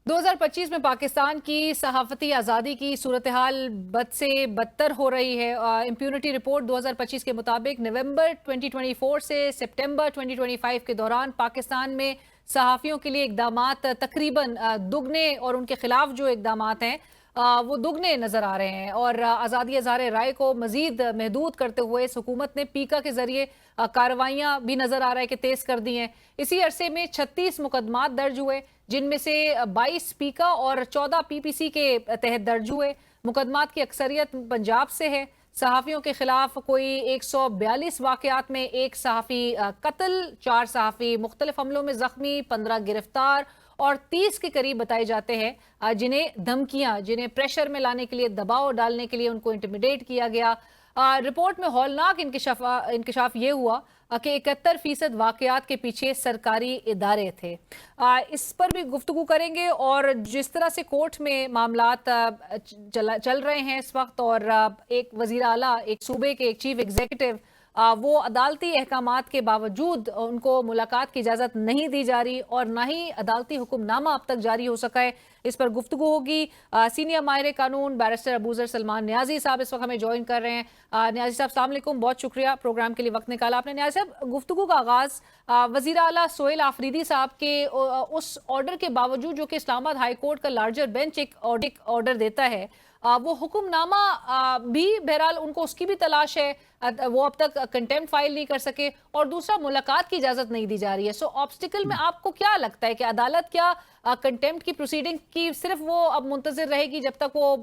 2025 में पाकिस्तान की सहाफती आज़ादी की सूरत हाल बद से बदतर हो रही है। इम्प्यूनिटी रिपोर्ट 2025 के मुताबिक नवंबर 2024 से सितंबर 2025 के दौरान पाकिस्तान में सहाफ़ियों के लिए इक़दामात तकरीबन दुगने और उनके खिलाफ जो इक़दामात हैं वो दुगने नज़र आ रहे हैं। और आज़ादी इज़हार राय को मज़ीद महदूद करते हुए इस हुकूमत ने पीका के ज़रिए कार्रवाइयाँ भी नज़र आ रहा है कि तेज़ कर दी हैं। इसी अरसे में 36 मुकदमात दर्ज हुए, जिनमें से 22 पीका और 14 पीपीसी के तहत दर्ज हुए। मुकदमात की अक्सरियत पंजाब से है। सहाफ़ियों के खिलाफ कोई 142 वाक़यात में एक सहाफ़ी कत्ल, 4 सहाफ़ी मुख्तलिफ हमलों में ज़ख्मी, 15 गिरफ्तार और 30 के करीब बताए जाते हैं जिन्हें धमकियां, जिन्हें प्रेशर में लाने के लिए, दबाव डालने के लिए उनको इंटिमिडेट किया गया। रिपोर्ट में हौलनाक इंकशाफ ये हुआ कि 71% वाकयात के पीछे सरकारी इदारे थे। इस पर भी गुफ्तगू करेंगे। और जिस तरह से कोर्ट में मामलात चल रहे हैं इस वक्त, और एक वजीर आला, एक सूबे के एक चीफ एग्जीक्यूटिव, वो अदालती अहकामात के बावजूद उनको मुलाकात की इजाज़त नहीं दी जा रही और ना ही अदालती हुक्मनामा अब तक जारी हो सका है। इस पर गुफ्तगू होगी। सीनियर माहिर कानून बैरिस्टर अबूजर सलमान न्याजी साहब इस वक्त हमें ज्वाइन कर रहे हैं। न्याजी साहब अस्सलाम वालेकुम, बहुत शुक्रिया प्रोग्राम के लिए वक्त निकाला आपने। न्याजी साहब, गुफ्तगू का आगाज़ वज़ीर आला सोहेल आफरीदी साहब के उस ऑर्डर के बावजूद जो कि इस्लामाबाद हाई कोर्ट का लार्जर बेंच एक ऑर्डर देता है, वो हुक्मनामा भी बहरहाल उनको उसकी भी तलाश है, वो अब तक कंटेम्प्ट फाइल नहीं कर सके, और दूसरा मुलाकात की इजाजत नहीं दी जा रही है। सो ऑब्स्टिकल में आपको क्या लगता है कि अदालत क्या कंटेम्प्ट की प्रोसीडिंग की सिर्फ वो अब मुंतजिर रहेगी जब तक वो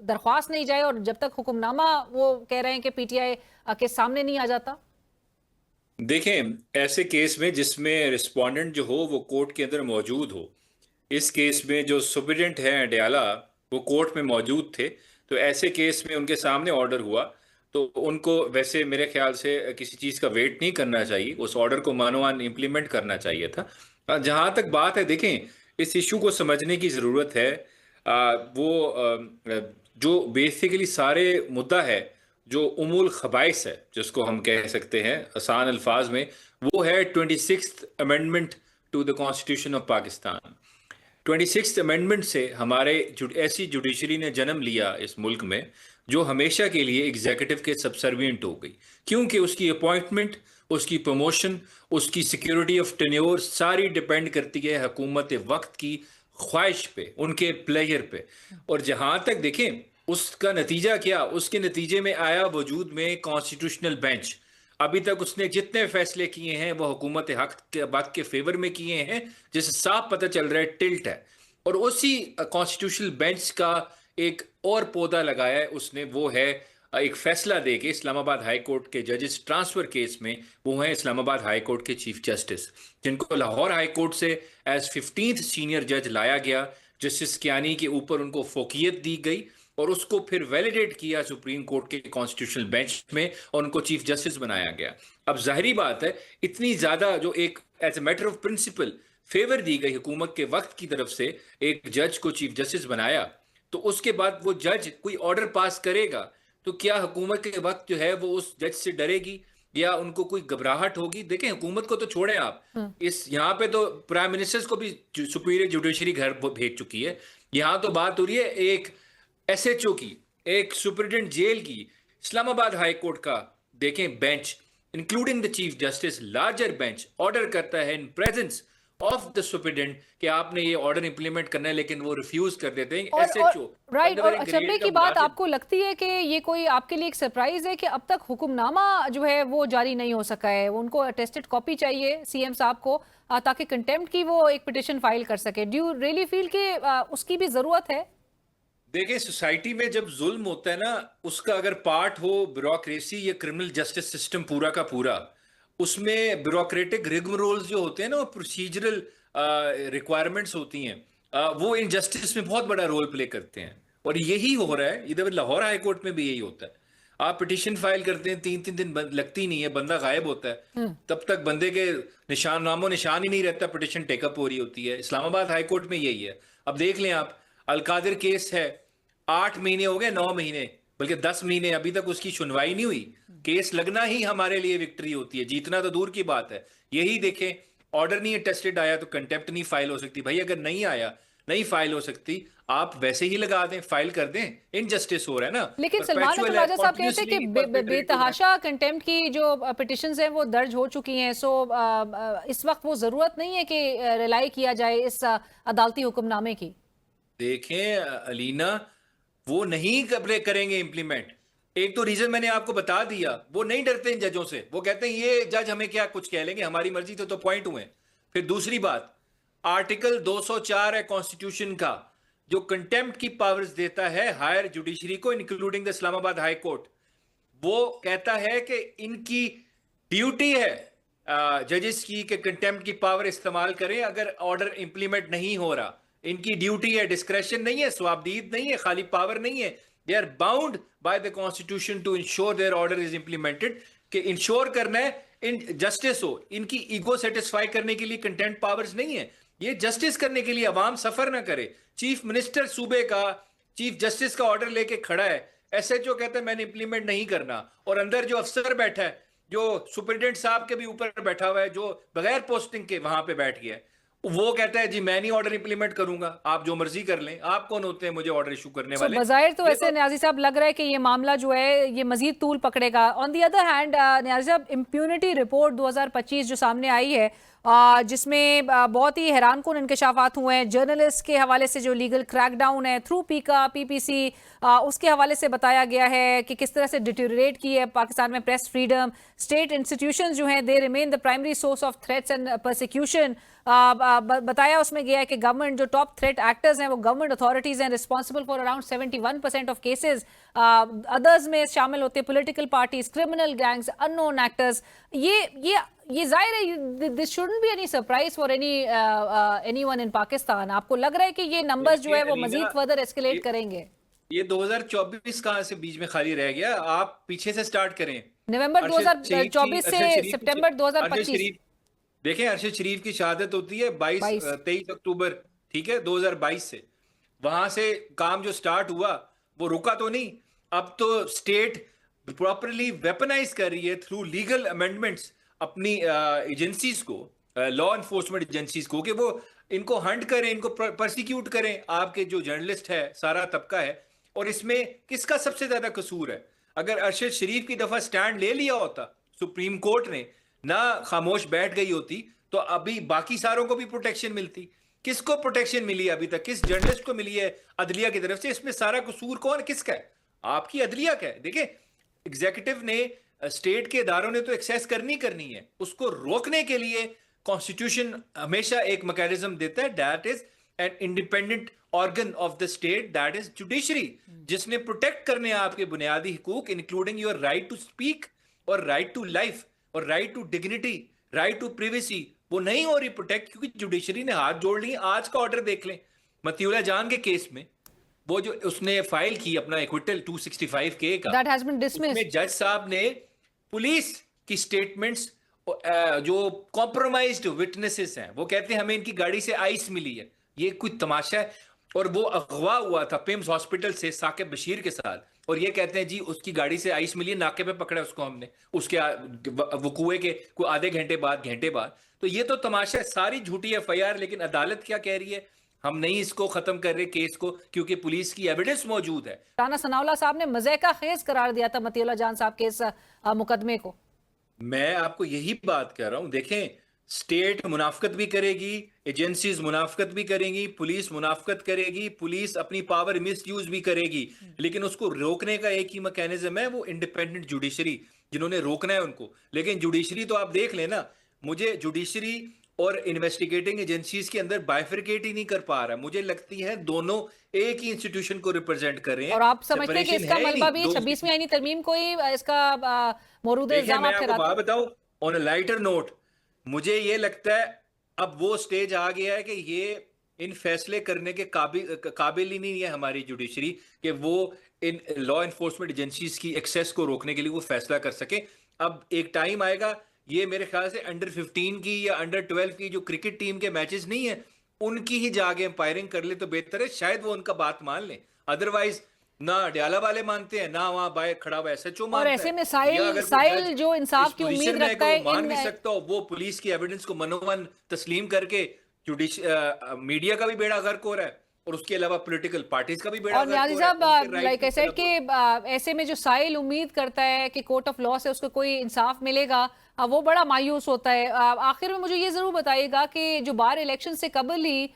दरख्वास्त नहीं जाए और जब तक हुक्मनामा वो कह रहे हैं कि पीटीआई के सामने नहीं आ जाता? देखें, ऐसे केस में जिसमें रिस्पोंडेंट जो हो वो कोर्ट के अंदर मौजूद हो, इस केस में जो सुप्रीडेंट है अडयाला वो कोर्ट में मौजूद थे, तो ऐसे केस में उनके सामने ऑर्डर हुआ तो उनको वैसे मेरे ख्याल से किसी चीज़ का वेट नहीं करना चाहिए, उस ऑर्डर को मानोमान इम्प्लीमेंट करना चाहिए था। जहाँ तक बात है, देखें, इस इशू को समझने की ज़रूरत है। जो बेसिकली सारे मुद्दा है, जो उमुल खबाइस है, जिसको हम कह सकते हैं आसान अल्फाज में, वो है 26th amendment to the constitution of Pakistan. 26th amendment से हमारे ऐसी जुडिशरी ने जन्म लिया इस मुल्क में जो हमेशा के लिए एग्जीक्यूटिव के सबसर्विएंट हो गई, क्योंकि उसकी अपॉइंटमेंट, उसकी प्रमोशन, उसकी सिक्योरिटी ऑफ टेन्योर सारी डिपेंड करती है हुकूमत वक्त की ख्वाहिश पे, उनके प्लेजर पे। और जहां तक देखें उसका नतीजा क्या, उसके नतीजे में आया वजूद में कॉन्स्टिट्यूशनल बेंच। अभी तक उसने जितने फैसले किए हैं वो हुकूमत हक के बात के फेवर में किए हैं, जिससे साफ पता चल रहा है टिल्ट है। और उसी कॉन्स्टिट्यूशनल बेंच का एक और पौधा लगाया है उसने, वो है एक फैसला दे के इस्लामाबाद हाई कोर्ट के जजेस ट्रांसफर केस में, वो हैं इस्लामाबाद हाई कोर्ट के चीफ जस्टिस, जिनको लाहौर हाई कोर्ट से एज 15th सीनियर जज लाया गया। जस्टिस कियानी के ऊपर उनको फोकियत दी गई और उसको फिर वैलिडेट किया सुप्रीम कोर्ट के कॉन्स्टिट्यूशनल बेंच में और उनको चीफ जस्टिस बनाया गया। अब जाहिर बात है, इतनी ज्यादा जो एक as a matter of principle favour दी गई हुकूमत के वक्त की तरफ से, एक जज को चीफ जस्टिस बनाया, तो उसके बाद वो जज कोई ऑर्डर पास करेगा तो क्या हुकूमत के वक्त जो है वो उस जज से डरेगी या उनको कोई घबराहट होगी? देखें, हुकूमत को तो छोड़ें आप, इस यहाँ पे तो प्राइम मिनिस्टर्स को भी सुपीरियर जुडिशरी घर भेज चुकी है। यहाँ तो बात हो रही है एक एसएचओ की, एक सुपरिटेंडेंट जेल की। इस्लामाबाद हाई कोर्ट का देखें bench, including the chief justice, larger bench order करता है in presence of the superintendent कि आपने ये ऑर्डर इंप्लीमेंट करना है, लेकिन वो रिफ्यूज कर देते हैं एसएचओ। राइट, और अचंभे की बात, आपको लगती है कि ये कोई आपके लिए एक सरप्राइज है कि अब तक हुक्मनामा जो है वो जारी नहीं हो सका है? उनको अटेस्टेड कॉपी चाहिए सीएम साहब को ताकि कंटेम्प्ट की वो एक पिटिशन फाइल कर सके। डू यू रियली फील कि उसकी भी जरूरत है? देखिए, सोसाइटी में जब जुल्म होता है ना, उसका अगर पार्ट हो ब्यूरोक्रेसी या क्रिमिनल जस्टिस सिस्टम पूरा का पूरा, उसमें ब्यूरोक्रेटिक रिगमरोल्स जो होते हैं ना, वो प्रोसीजरल रिक्वायरमेंट्स होती हैं, वो इन जस्टिस में बहुत बड़ा रोल प्ले करते हैं। और यही हो रहा है इधर लाहौर हाई कोर्ट में भी, यही होता है। आप पिटिशन फाइल करते हैं, 3-3 दिन लगती नहीं है, बंदा गायब होता है, तब तक बंदे के निशान, नामो निशान ही नहीं रहता, पिटिशन टेकअप हो रही होती है। इस्लामाबाद हाई कोर्ट में यही है। अब देख लें आप, अलकादिर केस है, 8 महीने हो गए, 9 महीने, बल्कि 10 महीने, अभी तक उसकी सुनवाई नहीं हुई। केस लगना ही हमारे लिए विक्ट्री होती है, जीतना तो दूर की बात है। यही देखें, ऑर्डर नहीं टेस्टेड आया तो कंटेम्प्ट नहीं फाइल हो सकती। भाई अगर नहीं आया नहीं फाइल हो सकती, आप वैसे ही लगा दें, फाइल कर दें, इनजस्टिस हो रहा है ना। लेकिन सलमान अख्तर परपेचुअल है, राजा साहब कहते हैं कि continuously perpetuate हो रहा है। बेतहाशा कंटेम्प्ट की जो पिटिशंस हैं वो दर्ज हो चुकी हैं, सो इस वक्त वो जरूरत नहीं है कि रिलाई किया जाए इस अदालती हुक्मनामे की। देखें अलीना, वो नहीं करेंगे इम्प्लीमेंट। एक तो रीजन मैंने आपको बता दिया, वो नहीं डरते इन जजों से, वो कहते हैं ये जज हमें क्या कुछ कह लेंगे, हमारी मर्जी तो पॉइंट हुए। फिर दूसरी बात, आर्टिकल 204 है कॉन्स्टिट्यूशन का, जो कंटेम्प्ट की पावर्स देता है हायर जुडिशरी को, including the Islamabad high court. वो कहता है कि इनकी ड्यूटी है जजेस की कि कंटेम्प्ट की पावर इस्तेमाल करें अगर ऑर्डर इंप्लीमेंट नहीं हो रहा। इनकी ड्यूटी है, डिस्क्रेशन नहीं है, स्वाबदीद नहीं है, खाली पावर नहीं है। They are bound by the constitution to ensure their order is implemented, कि इंश्योर करना है इन जस्टिस हो। इनकी ईगो सेटिस्फाई करने के लिए कंटेम्प्ट पावर्स नहीं है, ये जस्टिस करने के लिए अवाम सफर ना करे। चीफ मिनिस्टर सूबे का चीफ जस्टिस का ऑर्डर लेके खड़ा है, एसएचओ कहता है मैंने इंप्लीमेंट नहीं करना, और अंदर जो अफसर बैठा है, जो सुपरिटेंडेंट साहब के भी ऊपर बैठा हुआ है, जो बगैर पोस्टिंग के वहां पे बैठ गया है, वो कहता है जी मैं नहीं ऑर्डर इंप्लीमेंट करूंगा, आप जो मर्जी कर लें। आप कौन होते हैं मुझे ऑर्डर इशू करने वाले? बजाहिर तो ऐसे न्याजी साहब लग रहा है कि ये मामला जो है ये मजीद तूल पकड़ेगा। On the other hand Niazi साहब, इम्प्यूनिटी रिपोर्ट 2025 जो सामने आई है, जिसमें बहुत ही हैरानकुन इंकशाफात हुए हैं। जर्नलिस्ट के हवाले से जो लीगल क्रैकडाउन है थ्रू पीका पीपीसी, उसके हवाले से बताया गया है कि किस तरह से डिटेरियोरेट की है पाकिस्तान में प्रेस फ्रीडम। स्टेट इंस्टीट्यूशंस जो हैं they remain the primary source of threats and persecution. बताया उसमें गया है कि गवर्नमेंट जो टॉप थ्रेट एक्टर्स हैं वो गवर्नमेंट अथॉरिटीज हैं, responsible for around 71% of cases. Others में शामिल होते हैं political parties, criminal gangs, unknown actors. ये जाहिर है this shouldn't be any surprise for anyone in Pakistan. आपको लग रहा है कि ये नंबर्स जो है वो मजीद फर्दर एस्केलेट करेंगे? ये 2024 कहाँ से बीच में खाली रह गया? आप पीछे से स्टार्ट करें, नवंबर 2024 से सितंबर 2025। देखें, अरशद शरीफ की शहादत होती है 23 अक्टूबर, ठीक है, 2022 से। वहां से काम जो स्टार्ट हुआ वो रुका तो नहीं। अब तो स्टेट प्रॉपरली वेपनाइज कर रही है थ्रू लीगल अमेंडमेंट्स अपनी एजेंसीज को, लॉ एनफोर्समेंट एजेंसीज को, कि वो इनको हंट करें, इनको परसिक्यूट करें। आपके जो जर्नलिस्ट है, सारा तबका है, और इसमें किसका सबसे ज्यादा कसूर है? अगर अरशद शरीफ की दफा स्टैंड ले लिया होता सुप्रीम कोर्ट ने, ना खामोश बैठ गई होती, तो अभी बाकी सारों को भी प्रोटेक्शन मिलती। किसको प्रोटेक्शन मिली अभी तक? किस जर्नलिस्ट को मिली है अदलिया की तरफ से? इसमें सारा कसूर कौन किसका है? आपकी अदलिया का है। देखिए, एग्जीक्यूटिव ने, स्टेट के इदारों ने तो एक्सेस करनी है, उसको रोकने के लिए कॉन्स्टिट्यूशन हमेशा एक मैकेनिज्म देता है, that is an independent organ of the state, that is judiciary, जिसने प्रोटेक्ट करने आपके बुनियादी हुकूक, including your right to speak और राइट टू लाइफ और right to dignity, right to privacy. वो नहीं हो रही प्रोटेक्ट, क्योंकि जुडिशरी ने हाथ जोड़ लिए। आज का ऑर्डर देख लें, मतीउल्लाह जान के केस में, वो जो उसने फाइल की अपना एक्विटल 265K का, That has been dismissed. उसमें जज साहब ने पुलिस की स्टेटमेंट्स, जो कॉम्प्रोमाइज्ड विटनेसेस हैं, वो कहते हैं हमें इनकी गाड़ी से आइस मिली है। ये कोई तमाशा है। और वो अगवा हुआ था पिम्स हॉस्पिटल से साकिब बशीर के साथ, और ये कहते हैं जी उसकी गाड़ी से आइस मिली है, नाके पे पकड़ा उसको हमने, उसके वकूए के कोई आधे घंटे बाद। तो ये तो तमाशा है, सारी झूठी FIR। लेकिन अदालत क्या कह रही है? हम नहीं इसको खत्म कर रहे केस को, क्योंकि पुलिस की एविडेंस मौजूद है। राना सनाउल्लाह साहब ने मज़ाक़ा खेज करार दिया था मतीउल्लाह जान साहब के इस मुकदमे को। मैं आपको यही बात कह रहा हूं। देखें, स्टेट मुनाफकत भी करेगी, एजेंसीज मुनाफकत भी करेंगी, पुलिस मुनाफकत करेगी, पुलिस अपनी पावर मिसयूज भी करेगी, लेकिन उसको रोकने का एक ही मैकेनिज्म है, वो इंडिपेंडेंट जुडिशरी, जिन्होंने रोकना है उनको। लेकिन जुडिशरी तो आप देख लेना, मुझे जुडिशरी और इन्वेस्टिगेटिंग एजेंसीज के अंदर बाइफरकेट ही नहीं कर पा रहा। मुझे लगती है दोनों एक ही इंस्टीट्यूशन को रिप्रेजेंट कर रहे हैं। और आप समझते हैं कि इसका मलबा भी 26वीं आईनी तरमीम को ही इसका मौरूद इल्जाम आप ठहराते हैं? मैं बताऊं, ऑन अ लाइटर नोट, मुझे ये लगता है अब वो स्टेज आ गया है कि ये इन फैसले करने के काबिल ही नहीं है हमारी जुडिशरी, कि वो इन लॉ एनफोर्समेंट एजेंसीज की एक्सेस को रोकने के लिए वो फैसला कर सके। अब एक टाइम आएगा, ये मेरे ख्याल से अंडर 15 की या अंडर 12 की जो क्रिकेट टीम के मैचेस नहीं है, उनकी ही जाके एम्पायरिंग कर ले तो बेहतर है। शायद वो उनका बात मान लें, अदरवाइज ना डयाला वाले मानते हैं, ना वहां बाय खड़ा हुआ SHO मानता है। और ऐसे में साहिल जो इंसाफ की उम्मीद रखता है, मान नहीं सकता, वो पुलिस की एविडेंस को मनोवन तस्लीम करके मीडिया का भी बेड़ा गर्क हो रहा है और उसके अलावा पॉलिटिकल पार्टीज का भी बेड़ा और गर्क न्याजी हो रहा है। साहब, उनके लाइक आई राइट सेड कि ऐसे में जो साहिल उम्मीद करता है कि कोर्ट ऑफ लॉ से उसको कोई इंसाफ मिलेगा, वो बड़ा मायूस होता है। आखिर में मुझे ये जरूर बताइएगा कि जो बार इलेक्शन से कबल ही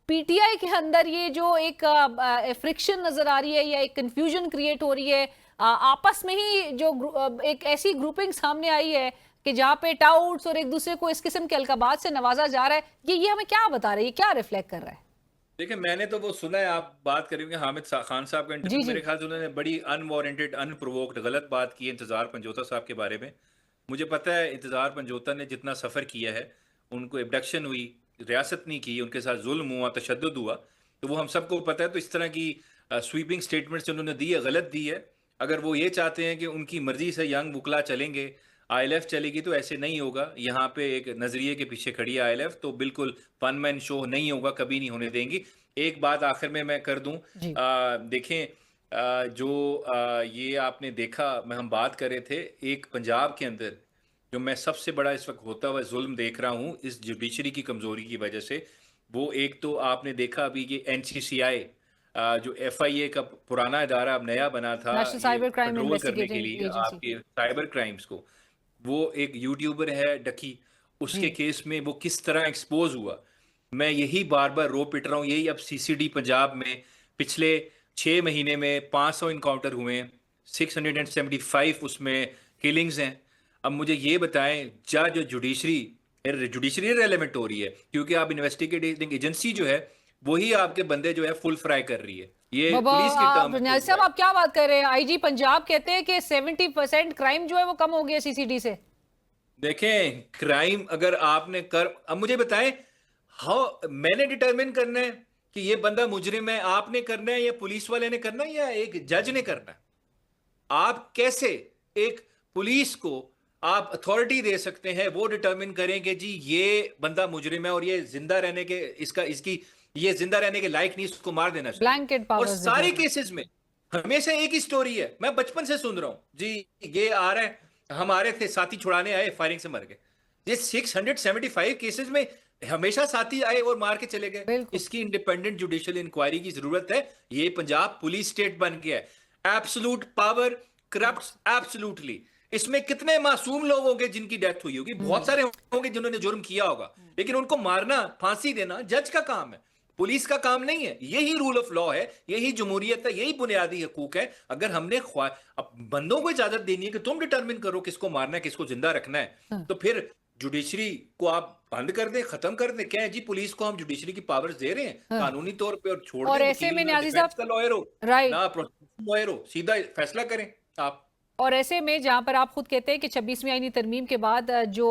पीटीआई के अंदर ये जो एक फ्रिक्शन नजर आ रही है या एक कंफ्यूजन क्रिएट हो रही है, आपस में ही जो एक ऐसी ग्रुपिंग सामने आई है कि जहां पे टाउट्स और एक दूसरे को इस किस्म के अलकाबात से नवाजा जा रहा है, ये हमें क्या बता रहा है, ये क्या रिफ्लेक्ट कर रहा है? देखिए, मैंने तो वो सुना है, आप बात करेंगे खान साहब का जी इंटरव्यू, जी। मेरे ख्याल से उन्होंने बड़ी अनवारंटेड अनप्रोवोक्ड गलत बात की है इंतजार पंजोता साहब के बारे में। मुझे पता है इंतजार पंजोता ने जितना सफ़र किया है, उनको एबडक्शन हुई, रियासत नहीं की, उनके साथ जुल्म हुआ, तशद्दुद हुआ, तो वो हम सबको पता है। तो इस तरह की स्वीपिंग स्टेटमेंट्स उन्होंने दी है, गलत दी है। अगर वो ये चाहते हैं कि उनकी मर्जी से यंग वकला चलेंगे, आईएलएफ चलेगी, तो ऐसे नहीं होगा। यहाँ पे एक नज़रिए के पीछे खड़ी है आईएलएफ, तो बिल्कुल वन मैन शो नहीं होगा, कभी नहीं होने देंगी। एक बात आखिर में मैं कर दूं, जी देखें, ये आपने देखा, हम बात कर रहे थे, एक पंजाब के अंदर जो मैं सबसे बड़ा इस वक्त होता हुआ जुल्म देख रहा हूँ इस जुडिशरी की कमजोरी की वजह से, वो एक तो आपने देखा अभी ये एनसीसीआई, जो एफआईए का पुराना इदारा अब नया बना था, नेशनल ये साइबर क्राइम कंट्रोल करने के इन्वेस्टिगेटिंग लिए एजेंसी। आपके साइबर क्राइम्स को, वो एक यूट्यूबर है डकी, उसके जी केस में वो किस तरह एक्सपोज हुआ। मैं यही बार बार रो पिट रहा हूँ, यही अब सीसीडी पंजाब में पिछले 6 महीने में 500 इनकाउंटर हुए हैं, 675 उसमें किलिंग्स हैं। अब मुझे ये बताएं, जज जुडिशरी जुडिशरी रेलेवेंट हो रही है, क्योंकि आप इन्वेस्टिगेटिंग एजेंसी जो है वही आपके बंदे जो है फुल फ्राई कर रही है, ये बाबा, पुलिस की टर्म में न्याजी बोल साहब रहा है। आप क्या बात कर रहे हैं? आईजी पंजाब कहते हैं कि 70% क्राइम जो है वो कम हो गया सीसीडी से। देखें, क्राइम अगर आपने कर, अब मुझे बताएं, हाउ मैंने डिटरमिन करना है कि ये बंदा मुजरिम है, आपने करना है या पुलिस वाले ने करना है या एक जज ने करना है? आप कैसे एक पुलिस को आप अथॉरिटी दे सकते हैं, वो डिटरमिन करें कि जी ये बंदा मुजरिम है और ये जिंदा रहने के इसका इसकी ये जिंदा रहने के लायक नहीं, इसको मार देना चाहिए। ब्लैंकेट और पावर्स दे सारे देते हैं। केसेस में हमेशा एक ही स्टोरी है, मैं बचपन से सुन रहा हूं जी, ये आ रहा है, हमारे थे साथी छुड़ाने आए, फायरिंग से मर गए। ये 675 केसेस में हमेशा साथी आए और मार के चले गए। बिल्कुल। इसकी इंडिपेंडेंट जुडिशियल इंक्वायरी की जरूरत है। ये पंजाब पुलिस स्टेट बन गया है, एब्सोल्यूट पावर करप्ट्स एब्सोल्युटली। इसमें कितने मासूम लोग होंगे जिनकी डेथ हुई होगी, बहुत सारे होंगे जिन्होंने जुर्म किया होगा, लेकिन उनको मारना, फांसी देना जज का काम है, पुलिस का काम नहीं है। यही रूल ऑफ लॉ है, यही जमहूरियत है, यही बुनियादी हकूक है। अगर हमने अब बंदों को इजाजत देनी है कि तुम डिटरमिन करो किसको मारना है, किसको जिंदा रखना है, हाँ। तो फिर जुडिशरी को आप बंद कर दें, खत्म कर दें। क्या है जी, पुलिस को हम जुडिशरी की पावर्स दे रहे हैं हाँ। कानूनी तौर पे, और छोड़ और दें ऐसे में वकील ना न्याजी डिफेंस साहब, का लॉयर हो राइट, ना प्रोसिक्यूशन लॉयर हो, सीधा फैसला करें आप। और ऐसे में जहां पर आप खुद कहते हैं कि 26वीं आईनी तरमीम के बाद जो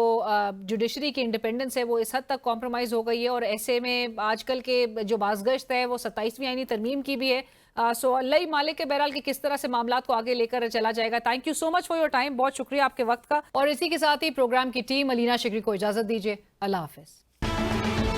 जुडिशरी की इंडिपेंडेंस है वो इस हद तक कॉम्प्रोमाइज हो गई है, और ऐसे में आजकल के जो बाज़गश्त है वो 27वीं आईनी तरमीम की भी है। सो अल्लाह ही मालिक है बहरहाल कि किस तरह से मामलात को आगे लेकर चला जाएगा। Thank you so much for your time, बहुत शुक्रिया आपके वक्त का। और इसी के साथ ही प्रोग्राम की टीम अलीना शिकरी को इजाजत दीजिए। अल्लाह हाफिज।